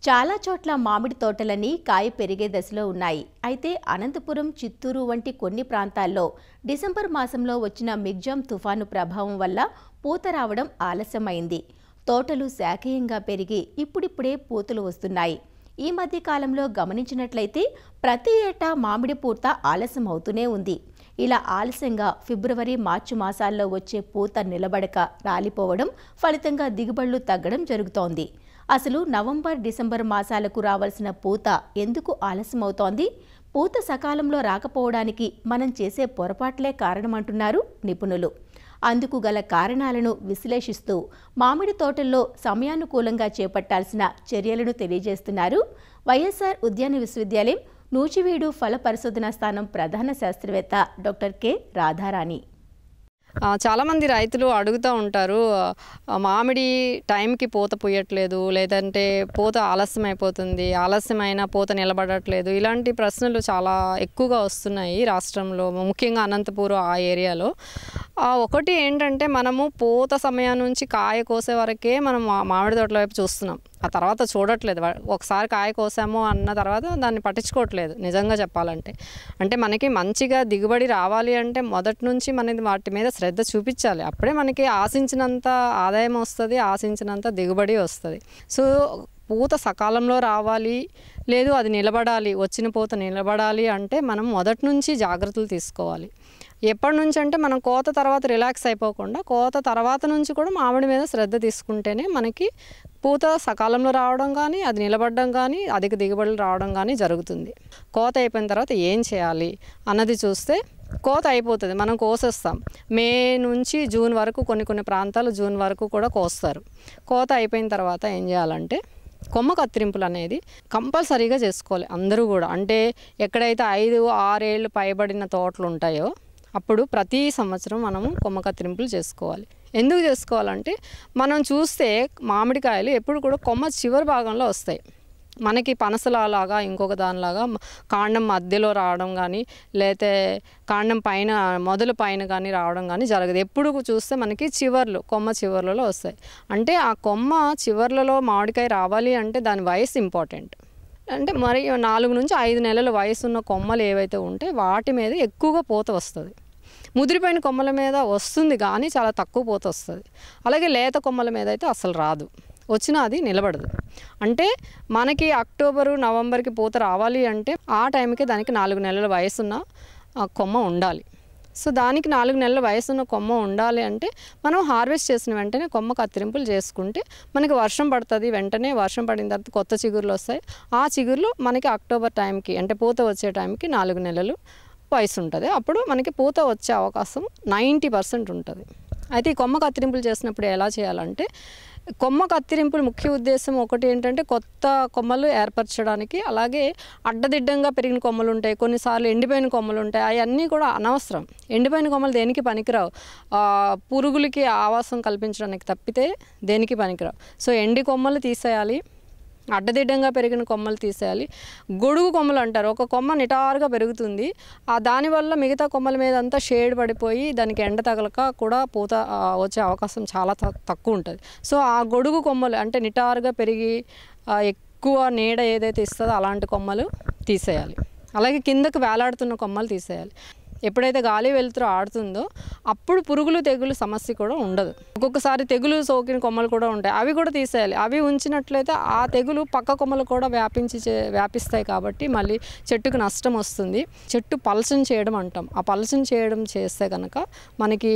చాలా చోట్ల మామిడి తోటలన్నీ కాయ పెరిగే దశలో ఉన్నాయి. అయితే అనంతపురం, చిత్తూరు వంటి కొన్ని ప్రాంతాల్లో డిసెంబర్ మాసంలో వచ్చిన మిగ్జామ్ తుఫాను ప్రభావం వల్ల పూత రావడం ఆలస్యమైంది. తోటలు శాఖీయంగా పెరిగి ఇప్పుడిప్పుడే పూతలు వస్తున్నాయి. ఈ మధ్య కాలంలో గమనించినట్లయితే ప్రతి ఏటా మామిడి పూత ఆలస్యం అవుతూనే ఉంది. ఇలా ఆలస్యంగా ఫిబ్రవరి, మార్చి మాసాల్లో వచ్చే పూత నిలబడక రాలిపోవడం, ఫలితంగా దిగుబడులు తగ్గడం జరుగుతోంది. అసలు నవంబర్, డిసెంబర్ మాసాలకు రావాల్సిన పూత ఎందుకు ఆలస్యమవుతోంది? పూత సకాలంలో రాకపోవడానికి మనం చేసే పొరపాట్లే కారణమంటున్నారు నిపుణులు. అందుకు గల కారణాలను విశ్లేషిస్తూ మామిడి తోటల్లో సమయానుకూలంగా చేపట్టాల్సిన చర్యలను తెలియజేస్తున్నారు వైఎస్ఆర్ ఉద్యాన విశ్వవిద్యాలయం నూజివీడు ఫల పరిశోధనా స్థానం ప్రధాన శాస్త్రవేత్త డాక్టర్ కె రాధారాణి. చాలామంది రైతులు అడుగుతూ ఉంటారు, మామిడి టైంకి పూత పూయట్లేదు, లేదంటే పూత ఆలస్యం అయిపోతుంది, ఆలస్యమైన పూత నిలబడట్లేదు. ఇలాంటి ప్రశ్నలు చాలా ఎక్కువగా వస్తున్నాయి రాష్ట్రంలో, ముఖ్యంగా అనంతపురం ఆ ఏరియాలో. ఒకటి ఏంటంటే, మనము పూత సమయం నుంచి కాయ కోసే వరకే మనం మామిడి తోటల వైపు చూస్తున్నాం. ఆ తర్వాత చూడట్లేదు. ఒకసారి కాయ కోసాము అన్న తర్వాత దాన్ని పట్టించుకోవట్లేదు నిజంగా చెప్పాలంటే. అంటే మనకి మంచిగా దిగుబడి రావాలి అంటే మొదటి నుంచి మనది వాటి మీద శ్రద్ధ చూపించాలి. అప్పుడే మనకి ఆశించినంత ఆదాయం వస్తుంది, ఆశించినంత దిగుబడి వస్తుంది. సో పూత సకాలంలో రావాలి, లేదు అది నిలబడాలి, వచ్చిన పూత నిలబడాలి అంటే మనం మొదటి నుంచి జాగ్రత్తలు తీసుకోవాలి. ఎప్పటి నుంచి అంటే మనం కోత తర్వాత రిలాక్స్ అయిపోకుండా కోత తర్వాత నుంచి కూడా మామిడి మీద శ్రద్ధ తీసుకుంటేనే మనకి పూత సకాలంలో రావడం కానీ, అది నిలబడడం కానీ, అధిక దిగుబడులు రావడం కానీ జరుగుతుంది. కోత అయిపోయిన తర్వాత ఏం చేయాలి అన్నది చూస్తే, కోత అయిపోతుంది, మనం కోసేస్తాం. మే నుంచి జూన్ వరకు కొన్ని ప్రాంతాలు జూన్ వరకు కూడా కోస్తారు. కోత అయిపోయిన తర్వాత ఏం చేయాలంటే కొమ్మ కత్తిరింపులు అనేది కంపల్సరీగా చేసుకోవాలి అందరూ కూడా. అంటే ఎక్కడైతే 5-6 ఏళ్ళు పైబడిన తోటలు ఉంటాయో అప్పుడు ప్రతి సంవత్సరం మనము కొమ్మ కత్తిరింపులు చేసుకోవాలి. ఎందుకు చేసుకోవాలంటే మనం చూస్తే మామిడికాయలు ఎప్పుడు కూడా కొమ్మ చివరి భాగంలో వస్తాయి. మనకి పనసలాగా ఇంకొక దానిలాగా కాండం మధ్యలో రావడం కానీ, లేతే కాండం పైన మొదలు పైన కానీ రావడం కానీ జరగదు. ఎప్పుడు చూస్తే మనకి కొమ్మ చివర్లలో వస్తాయి. అంటే ఆ కొమ్మ చివర్లలో మామిడికాయ రావాలి అంటే దాని వయసు ఇంపార్టెంట్. అంటే మరి 4 నుంచి 5 నెలల వయసు ఉన్న కొమ్మలు ఏవైతే ఉంటే వాటి మీద ఎక్కువగా పూత వస్తుంది. ముదిరిపోయిన కొమ్మల మీద వస్తుంది కానీ చాలా తక్కువ పూత వస్తుంది. అలాగే లేత కొమ్మల మీద అయితే అసలు రాదు, వచ్చినా అది నిలబడదు. అంటే మనకి అక్టోబరు, నవంబర్కి పూత రావాలి అంటే ఆ టైంకి దానికి 4 నెలల వయసున్న కొమ్మ ఉండాలి. సో దానికి 4 నెలల వయసున్న కొమ్మ ఉండాలి అంటే మనం హార్వెస్ట్ చేసిన వెంటనే కొమ్మ కత్తిరింపులు చేసుకుంటే మనకి వర్షం పడుతుంది. వెంటనే వర్షం పడిన తర్వాత కొత్త చిగుర్లు వస్తాయి. ఆ చిగుర్లు మనకి అక్టోబర్ టైంకి అంటే పూత వచ్చే టైంకి 4 నెలలు వయసు ఉంటుంది. అప్పుడు మనకి పూత వచ్చే అవకాశం 90% ఉంటుంది. అయితే ఈ కొమ్మ కత్తిరింపులు చేసినప్పుడు ఎలా చేయాలంటే, కొమ్మ కత్తిరింపుల ముఖ్య ఉద్దేశం ఒకటి ఏంటంటే కొత్త కొమ్మలు ఏర్పరచడానికి. అలాగే అడ్డదిడ్డంగా పెరిగిన కొమ్మలు ఉంటాయి, కొన్నిసార్లు ఎండిపోయిన కొమ్మలు ఉంటాయి, అవన్నీ కూడా అనవసరం. ఎండిపోయిన కొమ్మలు దేనికి పనికిరావు, పురుగులకి ఆవాసం కల్పించడానికి తప్పితే దేనికి పనికిరావు. సో ఎండి కొమ్మలు తీసేయాలి, అడ్డదిడ్డంగా పెరిగిన కొమ్మలు తీసేయాలి. గొడుగు కొమ్మలు అంటారు, ఒక కొమ్మ నిటారుగా పెరుగుతుంది, దానివల్ల మిగతా కొమ్మల మీద అంతా షేడ్ పడిపోయి దానికి ఎండ తగలక కూడా పూత వచ్చే అవకాశం చాలా తక్కువ ఉంటుంది. సో ఆ గొడుగు కొమ్మలు అంటే నిటారుగా పెరిగి ఎక్కువ నీడ ఏదైతే ఇస్తుందో అలాంటి కొమ్మలు తీసేయాలి. అలాగే కిందకు వేలాడుతున్న కొమ్మలు తీసేయాలి. ఎప్పుడైతే గాలి వెలుతురు ఆడుతుందో అప్పుడు పురుగులు తెగులు సమస్య కూడా ఉండదు. ఒక్కొక్కసారి తెగులు సోకిన కొమ్మలు కూడా ఉంటాయి, అవి కూడా తీసేయాలి. అవి ఉంచినట్లయితే ఆ తెగులు పక్క కొమ్మలు కూడా వ్యాపిస్తాయి కాబట్టి మళ్ళీ చెట్టుకు నష్టం వస్తుంది. చెట్టు పలచన చేయడం అంటాం, ఆ పలచన చేయడం చేస్తే కనుక మనకి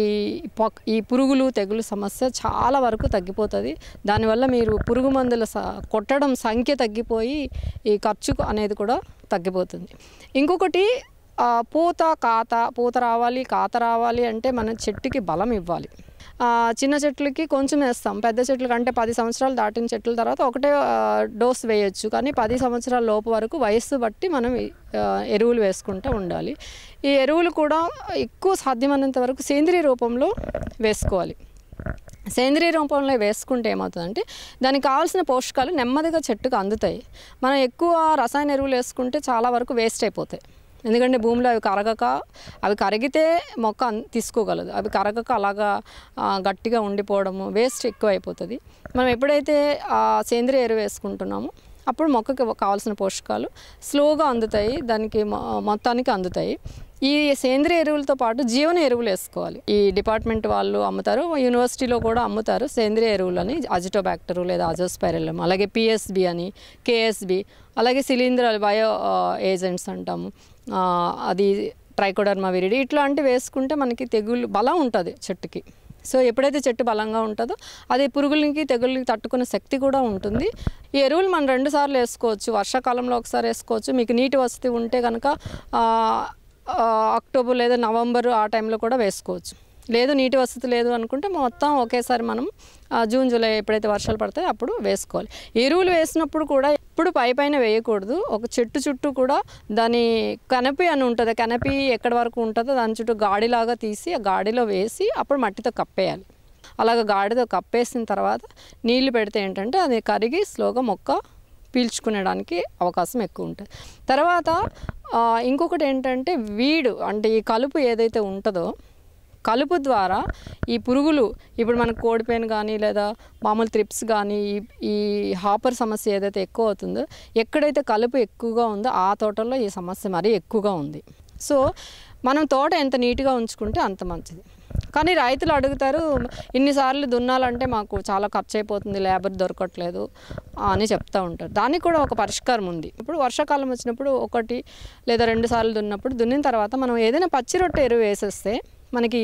ఈ పురుగులు తెగులు సమస్య చాలా వరకు తగ్గిపోతుంది. దానివల్ల మీరు పురుగు మందుల కొట్టడం సంఖ్య తగ్గిపోయి ఈ ఖర్చు అనేది కూడా తగ్గిపోతుంది. ఇంకొకటి పూత రావాలి, కాత రావాలి అంటే మన చెట్టుకి బలం ఇవ్వాలి. చిన్న చెట్లకి కొంచెం వేస్తాం, పెద్ద చెట్లకి అంటే 10 సంవత్సరాలు దాటిన చెట్ల తర్వాత ఒకటే డోస్ వేయచ్చు. కానీ 10 సంవత్సరాల లోపు వరకు వయస్సు బట్టి మనం ఎరువులు వేసుకుంటూ ఉండాలి. ఈ ఎరువులు కూడా ఎక్కువ సాధ్యమైనంత వరకు సేంద్రియ రూపంలో వేసుకోవాలి. సేంద్రియ రూపంలో వేసుకుంటే ఏమవుతుందంటే దానికి కావాల్సిన పోషకాలు నెమ్మదిగా చెట్టుకు అందుతాయి. మనం ఎక్కువ రసాయన ఎరువులు వేసుకుంటే చాలా వరకు వేస్ట్ అయిపోతాయి. ఎందుకంటే భూమిలో అవి కరిగితే మొక్క తీసుకోగలదు, అవి కరగక అలాగా గట్టిగా ఉండిపోవడము, వేస్ట్ ఎక్కువ అయిపోతుంది. మనం ఎప్పుడైతే సేంద్రియ ఎరువు వేసుకుంటున్నామో అప్పుడు మొక్కకి కావాల్సిన పోషకాలు స్లోగా అందుతాయి, దానికి మొత్తానికి అందుతాయి. ఈ సేంద్రియ ఎరువులతో పాటు జీవన ఎరువులు వేసుకోవాలి. ఈ డిపార్ట్మెంట్ వాళ్ళు అమ్ముతారు, యూనివర్సిటీలో కూడా అమ్ముతారు సేంద్రియ ఎరువులని, అజిటోబ్యాక్టర్ లేదా అజోస్పైరిల్లం, అలాగే పిఎస్బి అని, కేఎస్బి, అలాగే శిలీంధ్రాలు బయో ఏజెంట్స్ అంటాము, అది ట్రైకోడర్మా విరిడి, ఇట్లాంటివి వేసుకుంటే మనకి తెగులు బలం ఉంటుంది చెట్టుకి. సో ఎప్పుడైతే చెట్టు బలంగా ఉంటుందో అది పురుగులకి తెగుళ్ళకి తట్టుకునే శక్తి కూడా ఉంటుంది. ఈ ఎరువులు మనం 2 సార్లు వేసుకోవచ్చు. వర్షాకాలంలో ఒకసారి వేసుకోవచ్చు. మీకు నీటి వసతి ఉంటే కనుక అక్టోబర్ లేదా నవంబర్ ఆ టైంలో కూడా వేసుకోవచ్చు. లేదు నీటి వసతి లేదు అనుకుంటే మొత్తం ఒకేసారి మనం జూన్ జూలై ఎప్పుడైతే వర్షాలు పడతాయో అప్పుడు వేసుకోవాలి. ఎరువులు వేసినప్పుడు కూడా ఎప్పుడు పైన వేయకూడదు. ఒక చెట్టు చుట్టూ కూడా దాని కనపి అని ఉంటుంది, కనపి ఎక్కడి వరకు ఉంటుందో దాని చుట్టూ గాడిలాగా తీసి ఆ గాడిలో వేసి అప్పుడు మట్టితో కప్పేయాలి. అలాగ గాడితో కప్పేసిన తర్వాత నీళ్లు పెడితే ఏంటంటే అది కరిగి స్లోగా మొక్క పీల్చుకునేడానికి అవకాశం ఎక్కువ ఉంటుంది. తర్వాత ఇంకొకటి ఏంటంటే వీడు అంటే ఈ కలుపు ఏదైతే ఉంటుందో కలుపు ద్వారా ఈ పురుగులు ఇప్పుడు మనకు కోడిపేను కానీ లేదా మామూలు త్రిప్స్ కానీ ఈ హాపర్ సమస్య ఏదైతే ఎక్కువ అవుతుందో, ఎక్కడైతే కలుపు ఎక్కువగా ఉందో ఆ తోటల్లో ఈ సమస్య మరీ ఎక్కువగా ఉంది. సో మనం తోట ఎంత నీట్గా ఉంచుకుంటే అంత మంచిది. కానీ రైతులు అడుగుతారు, ఇన్నిసార్లు దున్నాలంటే మాకు చాలా ఖర్చు అయిపోతుంది, లేబర్ దొరకట్లేదు అని చెప్తూ ఉంటారు. దానికి కూడా ఒక పరిష్కారం ఉంది. ఇప్పుడు వర్షాకాలం వచ్చినప్పుడు 1 లేదా 2 సార్లు దున్నిన తర్వాత మనం ఏదైనా పచ్చి రొట్టె ఎరువు వేసేస్తే మనకి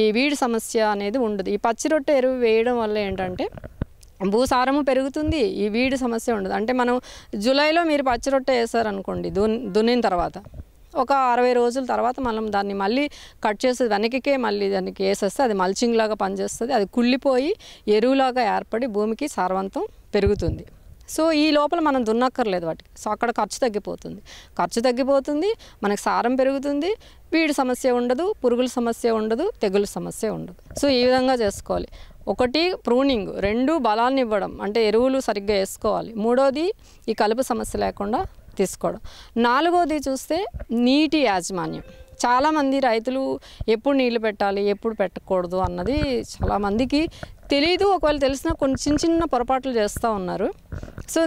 ఈ వీడి సమస్య అనేది ఉండదు. ఈ పచ్చి రొట్టె ఎరువు వేయడం వల్ల ఏంటంటే భూసారము పెరుగుతుంది, ఈ వీడి సమస్య ఉండదు. అంటే మనం జూలైలో మీరు పచ్చి రొట్టె వేసారనుకోండి, దున్నిన తర్వాత ఒక 60 రోజుల తర్వాత మనం దాన్ని మళ్ళీ కట్ చేసి వెనక్కికే మళ్ళీ దానికి వేసేస్తే అది మల్చింగ్ లాగా పనిచేస్తుంది. అది కుళ్ళిపోయి ఎరువులాగా ఏర్పడి భూమికి సారవంతం పెరుగుతుంది. సో ఈ లోపల మనం దున్నక్కర్లేదు వాటికి. సో అక్కడ ఖర్చు తగ్గిపోతుంది, మనకు సారం పెరుగుతుంది, వీడి సమస్య ఉండదు, పురుగుల సమస్య ఉండదు, తెగుల సమస్య ఉండదు. సో ఈ విధంగా చేసుకోవాలి. 1 ప్రూనింగ్, 2 బలాన్ని ఇవ్వడం అంటే ఎరువులు సరిగ్గా వేసుకోవాలి, 3వది ఈ కలుపు సమస్య లేకుండా తీసుకోవడం, 4వది చూస్తే నీటి యాజమాన్యం. చాలామంది రైతులు ఎప్పుడు నీళ్లు పెట్టాలి ఎప్పుడు పెట్టకూడదు అన్నది చాలామందికి తెలీదు. ఒకవేళ తెలిసినా కొన్ని చిన్న పొరపాట్లు చేస్తూ ఉన్నారు. సో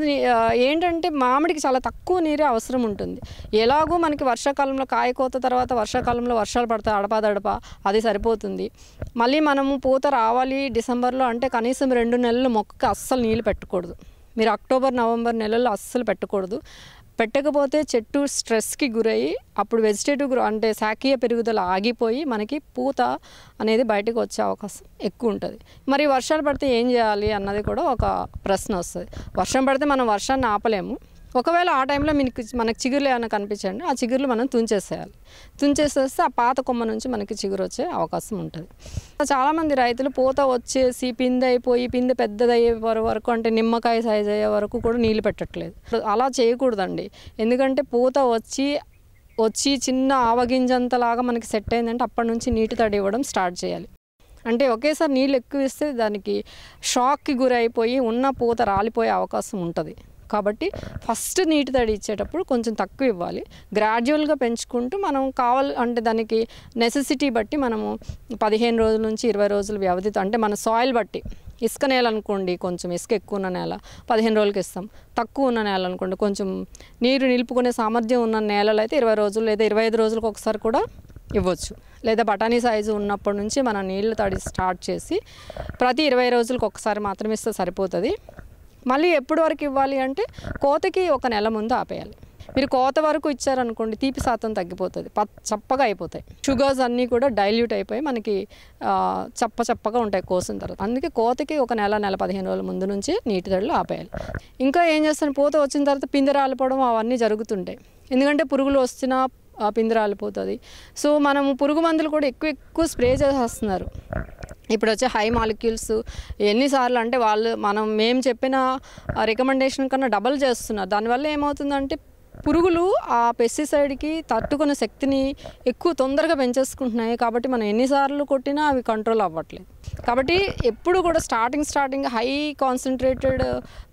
ఏంటంటే మామిడికి చాలా తక్కువ నీరే అవసరం ఉంటుంది. ఎలాగో మనకి వర్షాకాలంలో కాయ కోత తర్వాత వర్షాకాలంలో వర్షాలు పడతాయి అడపా అది సరిపోతుంది. మళ్ళీ మనము పూత రావాలి డిసెంబర్లో అంటే కనీసం 2 నెలలు మొక్కకి అస్సలు నీళ్ళు పెట్టకూడదు. మీరు అక్టోబర్ నవంబర్ నెలల్లో అస్సలు పెట్టకూడదు. పెట్టకపోతే చెట్టు స్ట్రెస్కి గురయ్యి అప్పుడు వెజిటేటివ్ అంటే శాఖీయ పెరుగుదల ఆగిపోయి మనకి పూత అనేది బయటకు వచ్చే అవకాశం ఎక్కువ ఉంటుంది. మరి వర్షాలు పడితే ఏం చేయాలి అన్నది కూడా ఒక ప్రశ్న వస్తుంది. వర్షం పడితే మనం వర్షాన్ని ఆపలేము. ఒకవేళ ఆ టైంలో మనకి చిగురులు ఏమైనా కనిపించండి, ఆ చిగురులు మనం తుంచేసేస్తే ఆ పాత కొమ్మ నుంచి మనకి చిగురు వచ్చే అవకాశం ఉంటుంది. చాలామంది రైతులు పూత వచ్చేసి పిందె అయిపోయి పిందె పెద్దదయ్యే వరకు అంటే నిమ్మకాయ సైజ్ అయ్యే వరకు కూడా నీళ్ళు పెట్టట్లేదు. అలా చేయకూడదండి. ఎందుకంటే పూత వచ్చి చిన్న ఆవగింజంతలాగా మనకి సెట్ అయిందంటే అప్పటి నుంచి నీటి తడి ఇవ్వడం స్టార్ట్ చేయాలి. అంటే ఒకేసారి నీళ్ళు ఎక్కువ ఇస్తే దానికి షాక్కి గురైపోయి ఉన్న పూత రాలిపోయే అవకాశం ఉంటుంది. కాబట్టి ఫస్ట్ నీటి తడి ఇచ్చేటప్పుడు కొంచెం తక్కువ ఇవ్వాలి. గ్రాడ్యువల్గా పెంచుకుంటూ మనం అంటే దానికి నెసెసిటీ బట్టి మనము 15 రోజుల నుంచి 20 రోజుల వ్యవధితో అంటే మన సాయిల్ బట్టి, ఇసుక నేల అనుకోండి కొంచెం ఇసుక ఎక్కువ ఉన్న నేల 15 రోజులకి ఇస్తాం. తక్కువ ఉన్న నేల అనుకోండి కొంచెం నీరు నిలుపుకునే సామర్థ్యం ఉన్న నేలలు అయితే 20 రోజులు లేదా 25 రోజులకు ఒకసారి కూడా ఇవ్వచ్చు. లేదా బఠానీ సైజు ఉన్నప్పటి నుంచి మనం నీళ్ళు తడి స్టార్ట్ చేసి ప్రతి 20 రోజులకు ఒకసారి మాత్రమే ఇస్తే సరిపోతుంది. మళ్ళీ ఎప్పటి వరకు ఇవ్వాలి అంటే కోతకి 1 నెల ముందు ఆపేయాలి. మీరు కోత వరకు ఇచ్చారనుకోండి తీపి శాతం తగ్గిపోతుంది, చప్పగా అయిపోతాయి, షుగర్స్ అన్నీ కూడా డైల్యూట్ అయిపోయి మనకి చప్పగా ఉంటాయి కోసిన తర్వాత. అందుకే కోతకి 1 నెల 15 రోజుల ముందు నుంచి నీటి తడిలో ఆపేయాలి. ఇంకా ఏం చేస్తాను, పూత వచ్చిన తర్వాత పిందె రాలిపోవడం అవన్నీ జరుగుతుంటాయి. ఎందుకంటే పురుగులు వచ్చినా పిందె రాలిపోతుంది. సో మనము పురుగు మందులు కూడా ఎక్కువ స్ప్రే చేసేస్తున్నారు. ఇప్పుడు వచ్చే హై మాలిక్యూల్స్ ఎన్నిసార్లు అంటే మేము చెప్పిన రికమెండేషన్ కన్నా డబల్ చేస్తున్నారు. దానివల్ల ఏమవుతుందంటే పురుగులు ఆ పెస్టిసైడ్కి తట్టుకునే శక్తిని తొందరగా పెంచేసుకుంటున్నాయి. కాబట్టి మనం ఎన్నిసార్లు కొట్టినా అవి కంట్రోల్ అవ్వట్లేదు. కాబట్టి ఎప్పుడు కూడా స్టార్టింగ్ హై కాన్సన్ట్రేటెడ్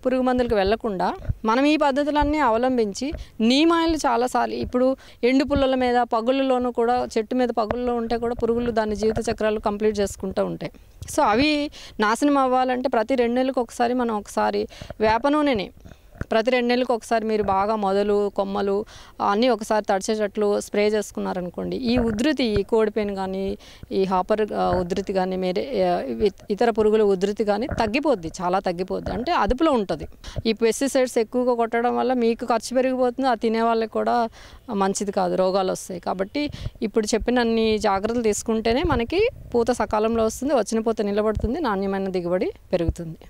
పురుగు మందులకు వెళ్లకుండా మనం ఈ పద్ధతులన్నీ అవలంబించి నీమ్ ఆయిల్ చాలాసార్లు ఇప్పుడు ఎండు పుల్లల మీద పగుళ్ళలోనూ కూడా చెట్టు మీద పగుళ్ళలో ఉంటే కూడా పురుగులు దాని జీవిత చక్రాలు కంప్లీట్ చేసుకుంటూ ఉంటాయి. సో అవి నాశనం అవ్వాలంటే ప్రతి 2 నెలలకు ఒకసారి మనం వేప నూనెని ప్రతి 2 నెలలకు ఒకసారి మీరు బాగా మొదలు కొమ్మలు అన్నీ ఒకసారి తడిచేటట్లు స్ప్రే చేసుకున్నారనుకోండి, ఈ ఉధృతి, ఈ కోడిపేను కానీ, ఈ హాపర్ ఉధృతి కానీ, ఇతర పురుగుల ఉధృతి కానీ తగ్గిపోద్ది, చాలా తగ్గిపోద్ది. అంటే అదుపులో ఉంటుంది. ఈ పెస్టిసైడ్స్ ఎక్కువగా కొట్టడం వల్ల మీకు ఖర్చు పెరిగిపోతుంది, ఆ తినే వాళ్ళకి కూడా మంచిది కాదు, రోగాలు వస్తాయి. కాబట్టి ఇప్పుడు చెప్పిన అన్ని జాగ్రత్తలు తీసుకుంటేనే మనకి పూత సకాలంలో వస్తుంది, వచ్చిన పూత నిలబడుతుంది, నాణ్యమైన దిగుబడి పెరుగుతుంది.